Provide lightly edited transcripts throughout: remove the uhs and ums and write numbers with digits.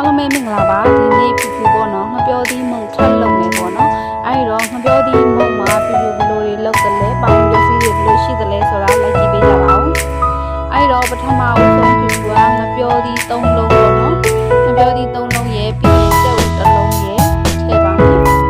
အားလုံးပဲမင်္ဂလာပါဒီနေ့ဖြူဖြူပေါ့နော်ငပြောသီးမုံထပ်လုပ်မယ်ပေါ့နော်အဲဒီတော့ငပြောသီးမုံမှာဖြူဖြူဘယ်လိုတွေလုပ်တယ်လဲပေါင်းပစ္စည်းတွေဘယ်လိုရှိတယ်လဲဆိုတာလိုက်ကြည့်ပေးကြပါဦးအဲဒီတော့ပထမအဦးဆုံးဖြူဖြူကငပြောသီး3လုံးပေါ့နော်ငပြောသီး3လုံးရဲ့ပြီးရင်ကြက်ဥ1လုံးရဲ့ထည့်ပါမယ်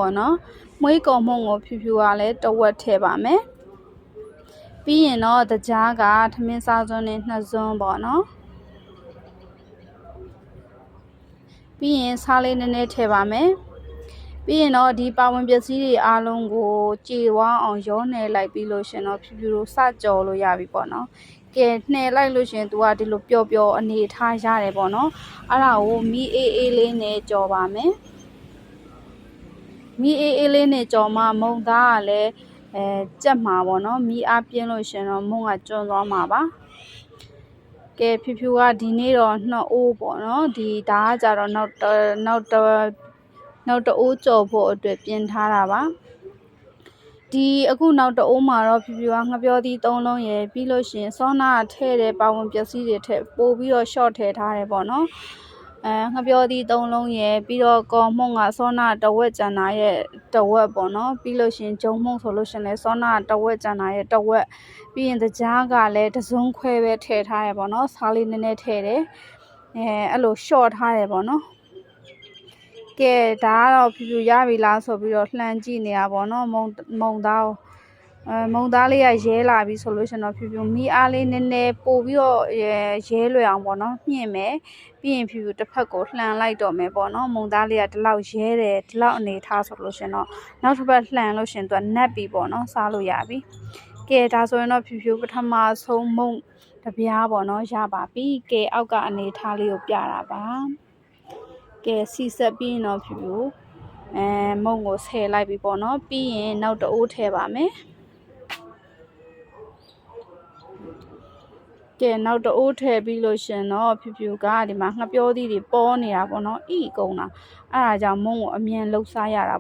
ပေါ့နော်မွေးကော်မုံကိုဖြူဖြူကလည်းတဝက်ထည့်ပါမယ်ပြီးရင်တော့တကြားကထမင်းစားစွန်းနဲ့2စွန်းပေါ့နော်ပြီးရင်စားလေးနည်းနည်းထည့်ပါမယ်ပြီးရင်တော့ဒီပါဝင်ပစ္စည်းတွေအားလုံးကိုကြေဝါအောင်ရောနယ်လိုက်ပြီးလို့ရှင်တော့ဖြူဖြူတို့စကြော်လို့ရပြီပေါ့နော်ကဲနှဲလိုက်လို့ရှင်သူကဒီလိုပျော်ပျော်အနေထားရတယ်ပေါ့နော်အဲ့ဒါကိုမီးအေးအေးလေးနဲ့ကြော်ပါမယ်မီးအေးအေးလေးနဲ့ကြော်မှမုံသားကလည်းကြက်မှာပေါ့နော်မီးအားပြင်းလို့ရှင်တော့မုံကကျွန်းသွားမှာပါကဲဖြူဖြူကဒီနေ့တော့2အိုးပေါ့နော်ဒီဒါကကြတော့နောက်တအိုးကြော်ဖို့အတွက်ပြင်ထားတာပါဒီအခုနောက်တအိုးမှာတော့ဖြူဖြူကငပြောသီး3လုံးရယ်ပြီးလို့ရှင်စောနာထည့်တဲ့ပါဝင်ပစ္စည်းတွေထည့်ပို့ပြီးတော့ short ထည့်ထားတယ်ပေါ့နော်ငပြောသီး3လုံးရယ်ပြီးတော့ကော်မုံကစောနာတဝက်ကျန်တာရဲ့တဝက်ပေါ့နော်ပြီးလို့ရှင်ဂျုံမုံဆိုလို့ရှင်လဲစောနာတဝက်ကျန်တာရဲ့တဝက်ပြီးရင်တကြားကလည်းတစုံခွဲပဲထည့်ထားရပေါ့နော်စားလေးနည်းနည်းထည့်တယ်အဲ့လို short ထားရပေါ့နော်ကဲဒါကတော့ဖြူဖြူရပြီလားဆိုပြီးတော့လှမ်းကြည့်နေရပေါ့နော်မုံသားလေးကရဲလာပြီဆိုလို့ရှင်တော့ဖြူဖြူမီးအားလေးနည်းနည်းပို့ပြီးတော့ရဲလွယ်အောင်ပေါ့နော်မြင့်မယ်ပြီးရင်ဖြူဖြူတစ်ဖက်ကိုလှန်လိုက်တော့မယ်ပေါ့နော်မုံသားလေးကဒီလောက်ရဲတယ်ဒီလောက်အနေထားဆိုလို့ရှင်တော့နောက်တစ်ဖက်လှန်လို့ရှင်သူကနက်ပြီပေါ့နော်စားလို့ရပြီကဲဒါဆိုရင်တော့ဖြူဖြူပထမဆုံးမုံတပြားပေါ့နော်ရပါပြီကဲအောက်ကအနေထားလေးကိုပြတာပါကဲစီဆက်ပြီးရင်တော့ဖြူဖြူမုံကိုဆယ်လိုက်ပြီပေါ့နော်ပြီးရင်နောက်တအိုးထည့်ပါမယ်ကဲနောက်တအိုးထည့်ပြီးလို့ရှင်တော့ဖြူဖြူကဒီမှာငှပြောသီးတွေပေါ်နေတာပေါ့နော်ဤကုန်တာအဲ့ဒါကြောင့်မုံကိုအမြန်လှုပ်ရှားရတာ